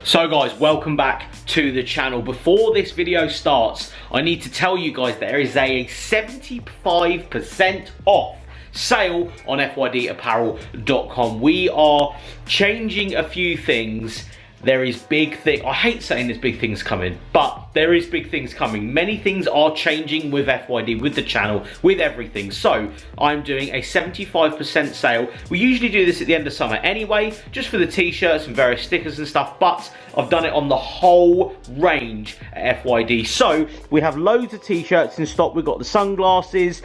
So guys, welcome back to the channel. Before this video starts, I need to tell you guys there is a 75% off sale on fydapparel.com. We are changing a few things. There is big thing. I hate saying there's big things coming, but there is big things coming. Many things are changing with FYD, with the channel, with everything. So I'm doing a 75% sale. We usually do this at the end of summer anyway, just for the t-shirts and various stickers and stuff, but I've done it on the whole range at FYD. So we have loads of t-shirts in stock. We've got the sunglasses.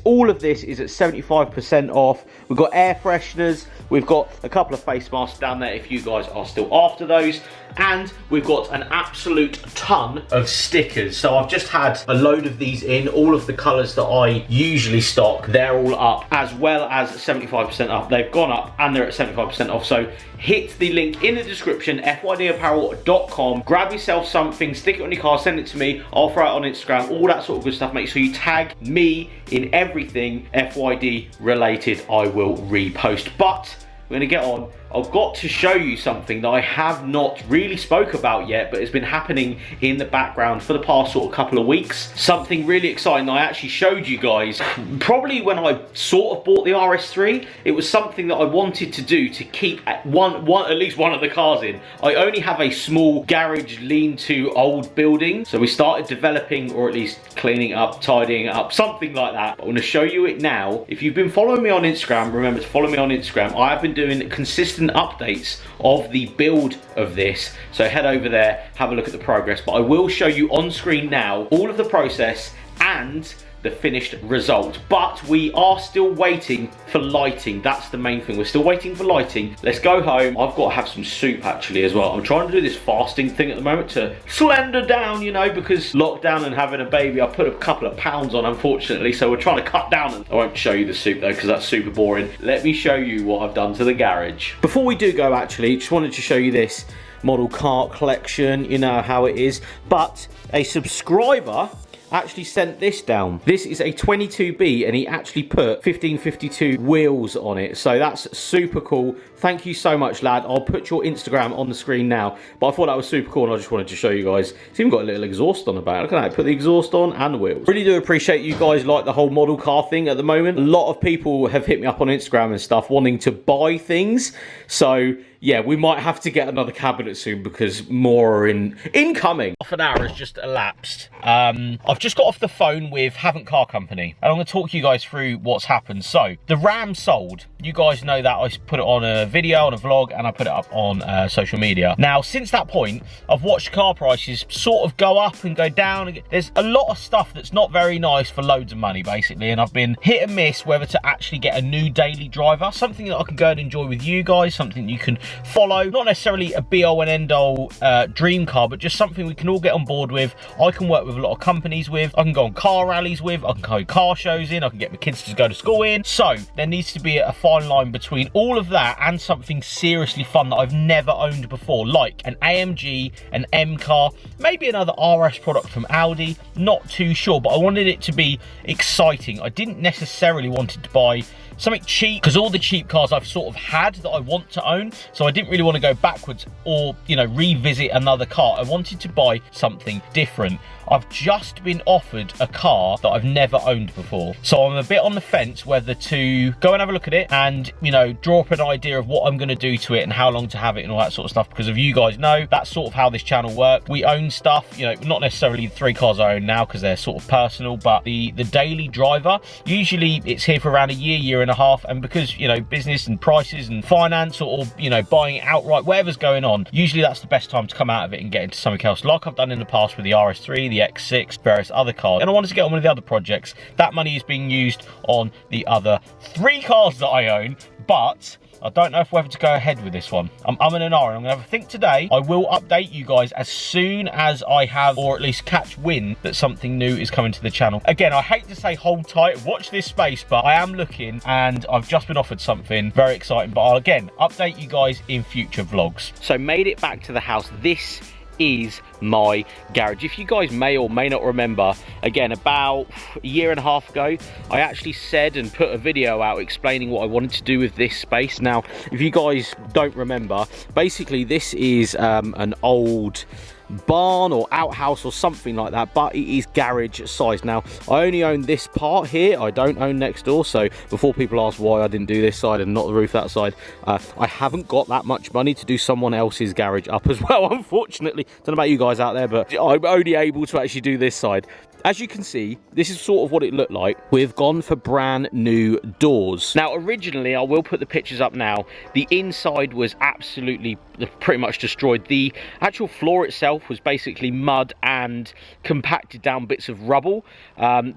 All of this is at 75% off. We've got air fresheners. We've got a couple of face masks down there if you guys are still after those. And we've got an absolute ton of stickers. So I've just had a load of these in, all of the colours that I usually stock. They're all up, as well as 75% up. They've gone up and they're at 75% off. So hit the link in the description, fydapparel.com. Grab yourself something, stick it on your car, send it to me. I'll throw it on Instagram, all that sort of good stuff. Make sure you tag me in everything FYD related. I will repost. But we're gonna get on. I've got to show you something that I have not really spoke about yet, but it's been happening in the background for the past sort of couple of weeks. Something really exciting I actually showed you guys probably when I sort of bought the RS3. It was something that I wanted to do to keep at least one of the cars in. I only have a small garage lean-to old building, so we started developing, or at least cleaning up, tidying it up, something like that. I want to show you it now. If you've been following me on Instagram, remember to follow me on Instagram. I have been doing consistent updates of the build of this, so head over there, have a look at the progress. But I will show you on screen now all of the process and the finished result. But we are still waiting for lighting. That's the main thing. We're still waiting for lighting. Let's go home. I've got to have some soup actually as well. I'm trying to do this fasting thing at the moment to slender down, you know, because lockdown and having a baby, I put a couple of pounds on, unfortunately, so we're trying to cut down. I won't show you the soup though, because that's super boring. Let me show you what I've done to the garage. Before we do go, actually, just wanted to show you this model car collection. You know how it is. But a subscriber actually sent this down. This is a 22B and he actually put 1552 wheels on it, so that's super cool. Thank you so much, lad. I'll put your Instagram on the screen now, but I thought that was super cool and I just wanted to show you guys. It's even got a little exhaust on the back. Look at that, put the exhaust on and the wheels. Really do appreciate you guys like the whole model car thing at the moment. A lot of people have hit me up on Instagram and stuff wanting to buy things, so yeah, we might have to get another cabinet soon because more are incoming. Half an hour has just elapsed. I've just got off the phone with Haven't Car Company and I'm going to talk you guys through what's happened. So the Ram sold. You guys know that I put it on a video, on a vlog, and I put it up on social media. Now, since that point, I've watched car prices sort of go up and go down. There's a lot of stuff that's not very nice for loads of money, basically, and I've been hit and miss whether to actually get a new daily driver, something that I can go and enjoy with you guys, something you can follow. Not necessarily a be-all and end-all dream car, but just something we can all get on board with. I can work with a lot of companies with. I can go on car rallies with. I can go car shows in. I can get my kids to go to school in. So there needs to be a fine line between all of that and something seriously fun that I've never owned before, like an AMG, an M car, maybe another RS product from Audi. Not too sure, but I wanted it to be exciting. I didn't necessarily want it to buy something cheap, because all the cheap cars I've sort of had that I want to own, so I didn't really want to go backwards or, you know, revisit another car. I wanted to buy something different. I've just been offered a car that I've never owned before, so I'm a bit on the fence whether to go and have a look at it and, you know, draw up an idea of what I'm going to do to it and how long to have it and all that sort of stuff, because if you guys know, that's sort of how this channel works. We own stuff, you know, not necessarily the 3 cars I own now because they're sort of personal, but the daily driver, usually it's here for around a year and a half, and because, you know, business and prices and finance, or you know, buying it outright, whatever's going on, usually that's the best time to come out of it and get into something else, like I've done in the past with the RS3, the X6, various other cars. And I wanted to get on with the other projects. That money is being used on the other 3 cars that I own, but I don't know whether to go ahead with this one. I'm in an hour. I'm gonna have a think today. I will update you guys as soon as I have, or at least catch wind that something new is coming to the channel. Again, I hate to say hold tight, watch this space, but I am looking and I've just been offered something very exciting. But I'll again update you guys in future vlogs. So made it back to the house. This is my garage. If you guys may or may not remember, again, about a year and a half ago, I actually said and put a video out explaining what I wanted to do with this space. Now, if you guys don't remember, basically this is an old barn or outhouse or something like that, but it is garage size. Now, I only own this part here, I don't own next door, so before people ask why I didn't do this side and not the roof that side, I haven't got that much money to do someone else's garage up as well, unfortunately. Don't know about you guys out there, but I'm only able to actually do this side. As you can see, this is sort of what it looked like. We've gone for brand new doors. Now, originally, I will put the pictures up now, the inside was absolutely pretty much destroyed. The actual floor itself was basically mud and compacted down bits of rubble.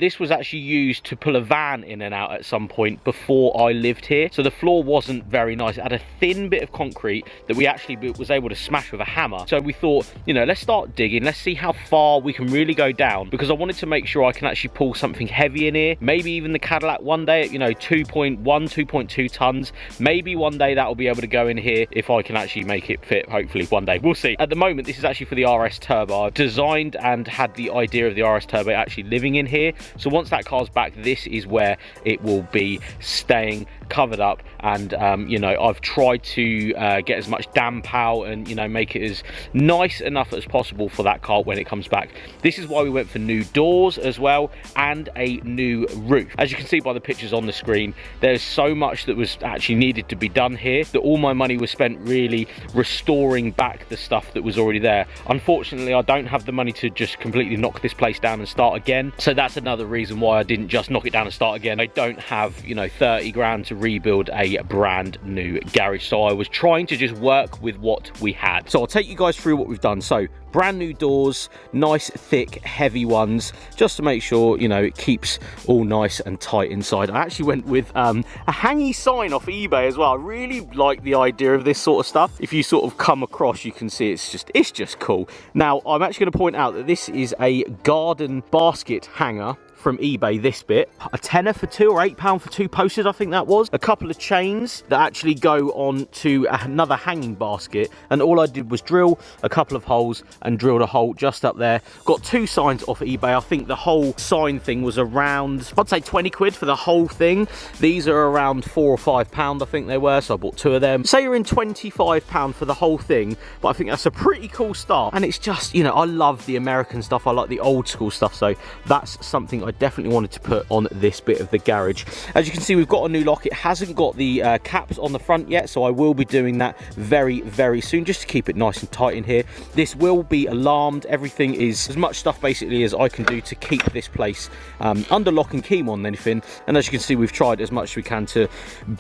This was actually used to pull a van in and out at some point before I lived here. So the floor wasn't very nice. It had a thin bit of concrete that we actually was able to smash with a hammer. So we thought, you know, let's start digging. Let's see how far we can really go down, because I wanted to make sure I can actually pull something heavy in here. Maybe even the Cadillac one day at, you know, 2.1, 2.2 tons. Maybe one day that will be able to go in here if I can actually make it fit, hopefully one day. We'll see. At the moment, this is actually for the RS Turbo. I've designed and had the idea of the RS Turbo actually living in here. So once that car's back, this is where it will be staying covered up. And, you know, I've tried to get as much damp out and, you know, make it as nice enough as possible for that car when it comes back. This is why we went for new doors as well and a new roof. As you can see by the pictures on the screen, there's so much that was actually needed to be done here that all my money was spent really restoring back the stuff that was already there. Unfortunately, I don't have the money to just completely knock this place down and start again. So that's another reason why I didn't just knock it down and start again. I don't have, you know, 30 grand to rebuild a brand new garage. So I was trying to just work with what we had. So I'll take you guys through what we've done. So brand new doors, nice thick heavy ones, just to make sure, you know, it keeps all nice and tight inside. I actually went with a hangy sign off eBay as well. I really like the idea of this sort of stuff. If you sort of come across, you can see it's just cool. Now, I'm actually going to point out that this is a garden basket hanger from eBay. This bit, a tenner for two or £8 for two posters, I think that was. A couple of chains that actually go on to another hanging basket, and all I did was drill a couple of holes and drilled a hole just up there. Got two signs off eBay. I think the whole sign thing was around, I'd say 20 quid for the whole thing. These are around £4 or £5 I think they were, so I bought two of them. Say you're in £25 for the whole thing, but I think that's a pretty cool start. And it's just, you know, I love the American stuff, I like the old school stuff, so that's something I definitely wanted to put on this bit of the garage. As you can see, we've got a new lock. It hasn't got the caps on the front yet, so I will be doing that very, very soon, just to keep it nice and tight in here. This will be alarmed. Everything is as much stuff basically as I can do to keep this place under lock and key more than anything. And as you can see, we've tried as much as we can to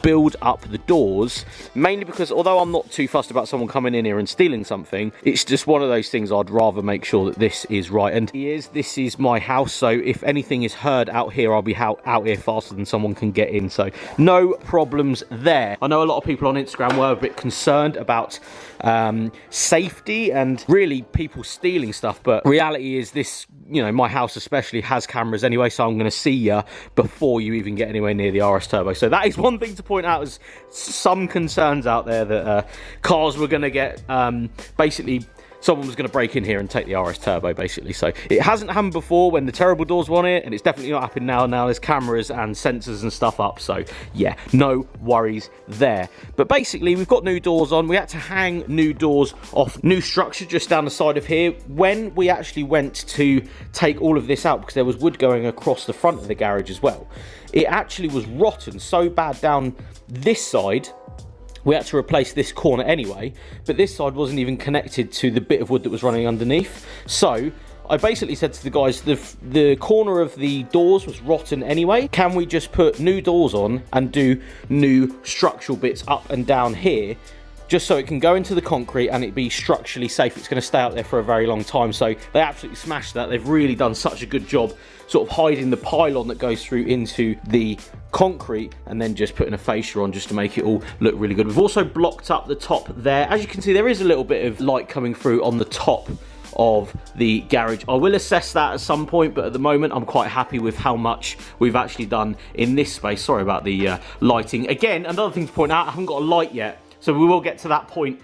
build up the doors, mainly because although I'm not too fussed about someone coming in here and stealing something, it's just one of those things I'd rather make sure that this is right. And this is my house, so if anything is heard out here, I'll be out here faster than someone can get in, so no problems there. I know a lot of people on Instagram were a bit concerned about safety and really people stealing stuff, but reality is this, you know, my house especially has cameras anyway, so I'm going to see you before you even get anywhere near the RS Turbo. So that is one thing to point out, as some concerns out there that cars were going to get basically someone was going to break in here and take the RS Turbo, basically. So it hasn't happened before when the terrible doors were on it, and it's definitely not happening now. Now there's cameras and sensors and stuff up, so yeah, no worries there. But basically, we've got new doors on. We had to hang new doors off new structure just down the side of here. When we actually went to take all of this out, because there was wood going across the front of the garage as well, it actually was rotten so bad down this side. We had to replace this corner anyway, but this side wasn't even connected to the bit of wood that was running underneath. So I basically said to the guys, the corner of the doors was rotten anyway. Can we just put new doors on and do new structural bits up and down here, just so it can go into the concrete and it be structurally safe? It's going to stay out there for a very long time. So they absolutely smashed that. They've really done such a good job sort of hiding the pylon that goes through into the concrete, and then just putting a fascia on just to make it all look really good. We've also blocked up the top there. As you can see, there is a little bit of light coming through on the top of the garage. I will assess that at some point, but at the moment I'm quite happy with how much we've actually done in this space. Sorry about the lighting. Again, another thing to point out, I haven't got a light yet, so we will get to that point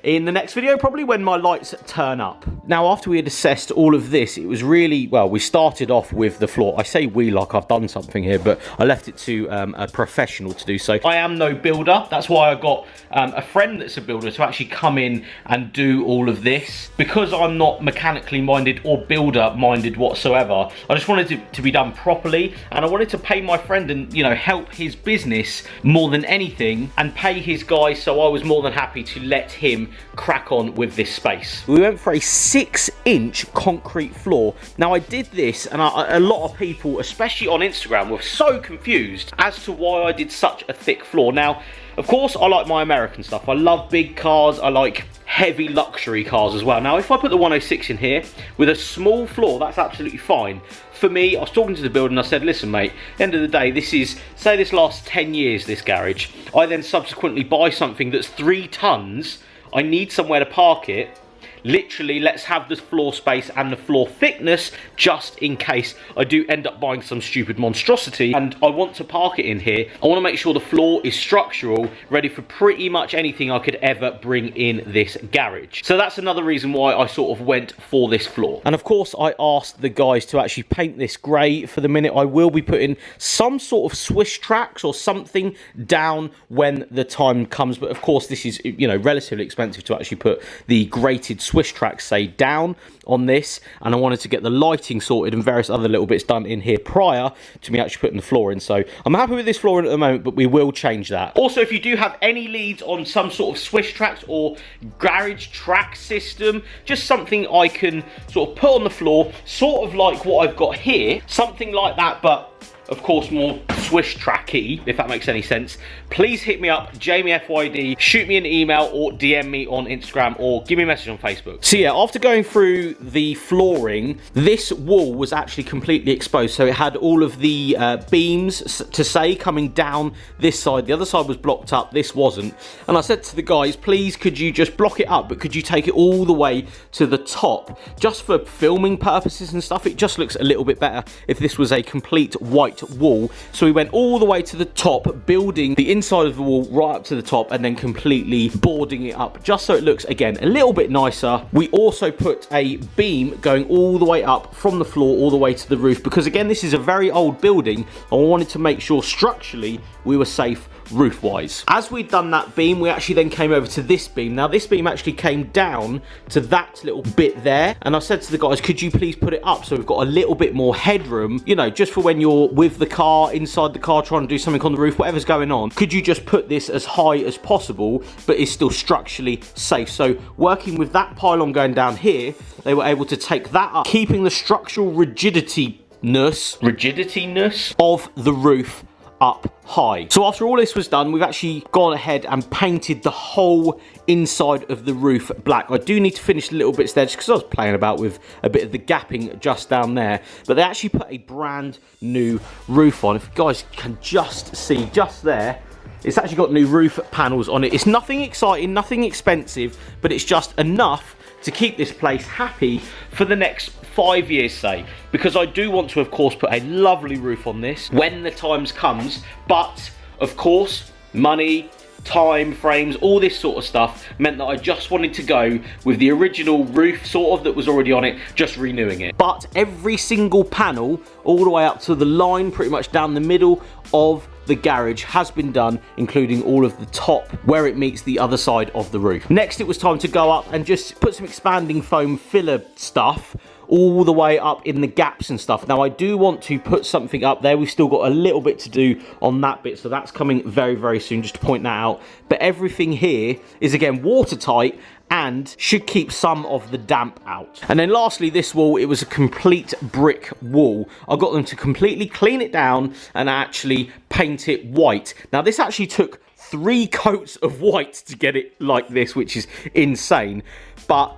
in the next video, probably when my lights turn up. Now, after we had assessed all of this, it was really, well, we started off with the floor. I say we like I've done something here, but I left it to a professional to do so. I am no builder. That's why I got a friend that's a builder to actually come in and do all of this. Because I'm not mechanically minded or builder minded whatsoever, I just wanted it to be done properly, and I wanted to pay my friend and, you know, help his business more than anything and pay his guys, so I was more than happy to let him crack on with this space. We went for a 6-inch concrete floor. Now, I did this, and a lot of people, especially on Instagram, were so confused as to why I did such a thick floor. Now, of course, I like my American stuff. I love big cars. I like heavy luxury cars as well. Now, if I put the 106 in here with a small floor, that's absolutely fine. For me, I was talking to the builder and I said, listen, mate, at the end of the day, this is, say this lasts 10 years, this garage. I then subsequently buy something that's 3 tons. I need somewhere to park it. Literally, let's have the floor space and the floor thickness just in case I do end up buying some stupid monstrosity and I want to park it in here. I want to make sure the floor is structural, ready for pretty much anything I could ever bring in this garage. So that's another reason why I sort of went for this floor. And of course, I asked the guys to actually paint this grey. For the minute, I will be putting some sort of Swiss tracks or something down when the time comes. But of course, this is, you know, relatively expensive to actually put the grated Swiss tracks, say, down on this, and I wanted to get the lighting sorted and various other little bits done in here prior to me actually putting the floor in. So I'm happy with this flooring at the moment, but we will change that. Also, if you do have any leads on some sort of Swiss tracks or garage track system, just something I can sort of put on the floor, sort of like what I've got here, something like that, but of course more Swiss tracky, if that makes any sense, please hit me up, Jamie FYD, shoot me an email or DM me on Instagram or give me a message on Facebook. So yeah, after going through the flooring, this wall was actually completely exposed. So it had all of the beams, to say, coming down this side. The other side was blocked up, this wasn't. And I said to the guys, please could you just block it up, but could you take it all the way to the top? Just for filming purposes and stuff, it just looks a little bit better if this was a complete white wall. So we went all the way to the top, building the inside of the wall right up to the top and then completely boarding it up just so it looks, again, a little bit nicer. We also put a beam going all the way up from the floor all the way to the roof because, again, this is a very old building. I wanted to make sure structurally we were safe roof wise. As we'd done that beam, we actually then came over to this beam. Now this beam actually came down to that little bit there, and I said to the guys, could you please put it up so we've got a little bit more headroom, you know, just for when you're with the car, inside the car, trying to do something on the roof, whatever's going on. Could you just put this as high as possible but is still structurally safe? So working with that pylon going down here, they were able to take that up, keeping the structural rigidity-ness of the roof up high. So after all this was done, we've actually gone ahead and painted the whole inside of the roof black. I do need to finish the little bits there just because I was playing about with a bit of the gapping just down there, but they actually put a brand new roof on. If you guys can just see just there, it's actually got new roof panels on it. It's nothing exciting, nothing expensive, but it's just enough to keep this place happy for the next 5 years, say, because I do want to, of course, put a lovely roof on this when the times comes, but of course, money, time frames, all this sort of stuff meant that I just wanted to go with the original roof sort of that was already on it, just renewing it. But every single panel all the way up to the line, pretty much down the middle of the garage, has been done, including all of the top where it meets the other side of the roof. Next, it was time to go up and just put some expanding foam filler stuff all the way up in the gaps and stuff. Now I do want to put something up there. We've still got a little bit to do on that bit, so that's coming very, very soon, just to point that out. But everything here is, again, watertight and should keep some of the damp out. And then lastly, this wall, it was a complete brick wall. I got them to completely clean it down and actually paint it white. Now this actually took 3 coats of white to get it like this, which is insane. But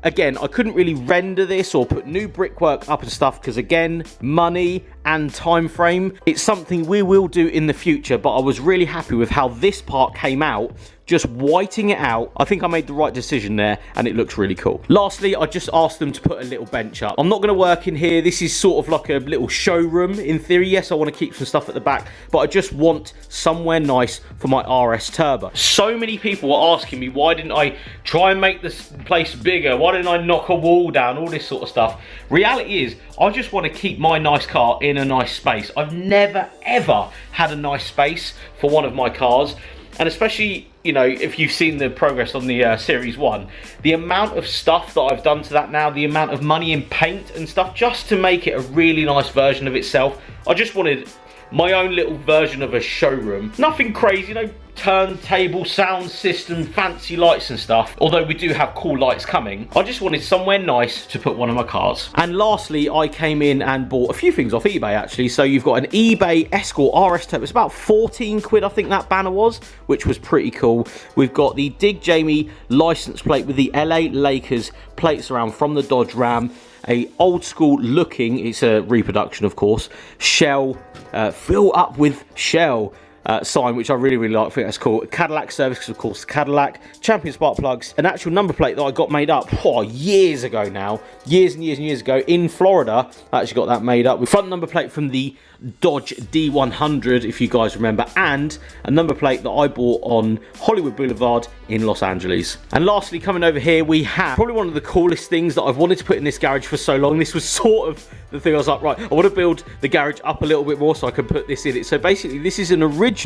again, I couldn't really render this or put new brickwork up and stuff because, again, money and time frame. It's something we will do in the future, but I was really happy with how this part came out just whiting it out. I think I made the right decision there, and it looks really cool. Lastly, I just asked them to put a little bench up. I'm not going to work in here. This is sort of like a little showroom in theory. Yes, I want to keep some stuff at the back, but I just want somewhere nice for my RS Turbo. So many people were asking me, why didn't I try and make this place bigger? Why didn't I knock a wall down? All this sort of stuff. Reality is, I just want to keep my nice car in a nice space. I've never, ever had a nice space for one of my cars. And especially, you know, if you've seen the progress on the Series 1, the amount of stuff that I've done to that now, the amount of money in paint and stuff, just to make it a really nice version of itself. I just wanted my own little version of a showroom. Nothing crazy, you know, turntable, sound system, fancy lights and stuff. Although we do have cool lights coming. I just wanted somewhere nice to put one of my cars. And lastly, I came in and bought a few things off eBay actually. So you've got an eBay Escort RS Turbo. It's about 14 quid, I think that banner was, which was pretty cool. We've got the Dig Jamie license plate with the LA Lakers plates around from the Dodge Ram. A old school looking, it's a reproduction of course, Shell, fill up with Shell sign, which I really, really like. I think that's cool. Cadillac service, because of course Cadillac. Champion spark plugs. An actual number plate that I got made up years ago now. Years and years and years ago in Florida. I actually got that made up. With front number plate from the Dodge D100, if you guys remember. And a number plate that I bought on Hollywood Boulevard in Los Angeles. And lastly, coming over here, we have probably one of the coolest things that I've wanted to put in this garage for so long. This was sort of the thing I was like, right, I want to build the garage up a little bit more so I can put this in it. So basically, this is an original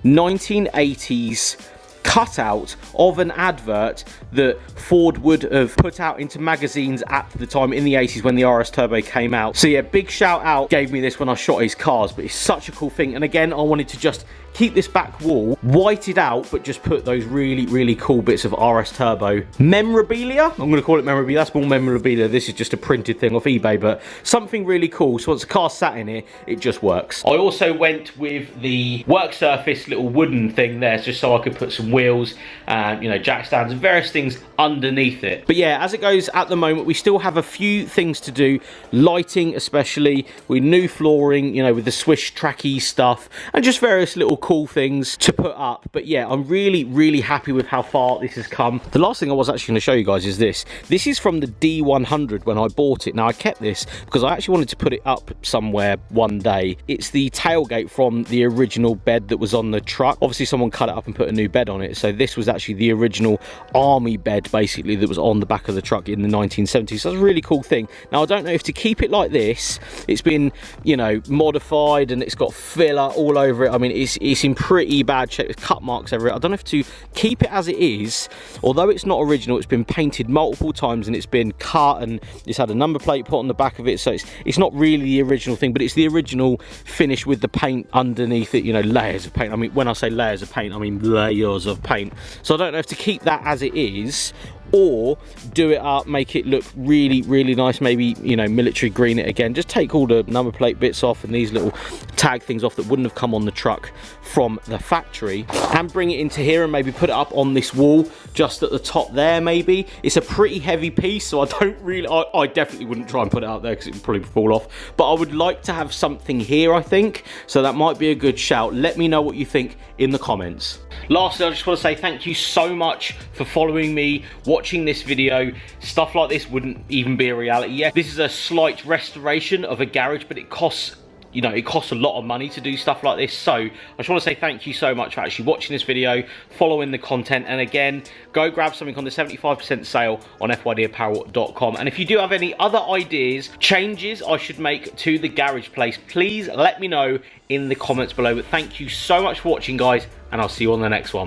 1980s cutout of an advert that Ford would have put out into magazines at the time in the 80s when the RS Turbo came out. So yeah, big shout out, gave me this when I shot his cars, but it's such a cool thing. And again, I wanted to just keep this back wall whited out, but just put those really, really cool bits of RS Turbo memorabilia. I'm going to call it memorabilia. That's more memorabilia. This is just a printed thing off eBay, but something really cool. So once the car's sat in here, it just works. I also went with the work surface little wooden thing there, just so I could put some wheels and, you know, jack stands and various things underneath it. But yeah, as it goes at the moment, we still have a few things to do. Lighting especially, with new flooring, you know, with the Swish tracky stuff, and just various little cool things to put up. But yeah, I'm really, really happy with how far this has come. The last thing I was actually going to show you guys is this. This is from the D100 when I bought it. Now I kept this because I actually wanted to put it up somewhere one day. It's the tailgate from the original bed that was on the truck. Obviously someone cut it up and put a new bed on it. So this was actually the original army bed basically that was on the back of the truck in the 1970s. So that's a really cool thing. Now I don't know if to keep it like this, it's been, you know, modified and it's got filler all over it. I mean, it's in pretty bad shape. There's cut marks everywhere. I don't know if to keep it as it is, although it's not original. It's been painted multiple times and it's been cut and it's had a number plate put on the back of it. So it's not really the original thing, but it's the original finish with the paint underneath it, you know, layers of paint. I mean, when I say layers of paint, I mean layers of paint. So I don't know if to keep that as it is or do it up, make it look really, really nice. Maybe, you know, military green it again. Just take all the number plate bits off and these little tag things off that wouldn't have come on the truck from the factory, and bring it into here and maybe put it up on this wall just at the top there. Maybe it's a pretty heavy piece, so I don't really, I definitely wouldn't try and put it out there because it would probably fall off, but I would like to have something here, I think, so that might be a good shout. Let me know what you think in the comments. Lastly, I just want to say thank you so much for following me, watching this video. Stuff like this wouldn't even be a reality. Yeah, this is a slight restoration of a garage, but it costs, you know, it costs a lot of money to do stuff like this. So I just want to say thank you so much for actually watching this video, following the content, and again, go grab something on the 75% sale on fydapparel.com. And if you do have any other ideas, changes I should make to the garage place, please let me know in the comments below. But thank you so much for watching, guys, and I'll see you on the next one.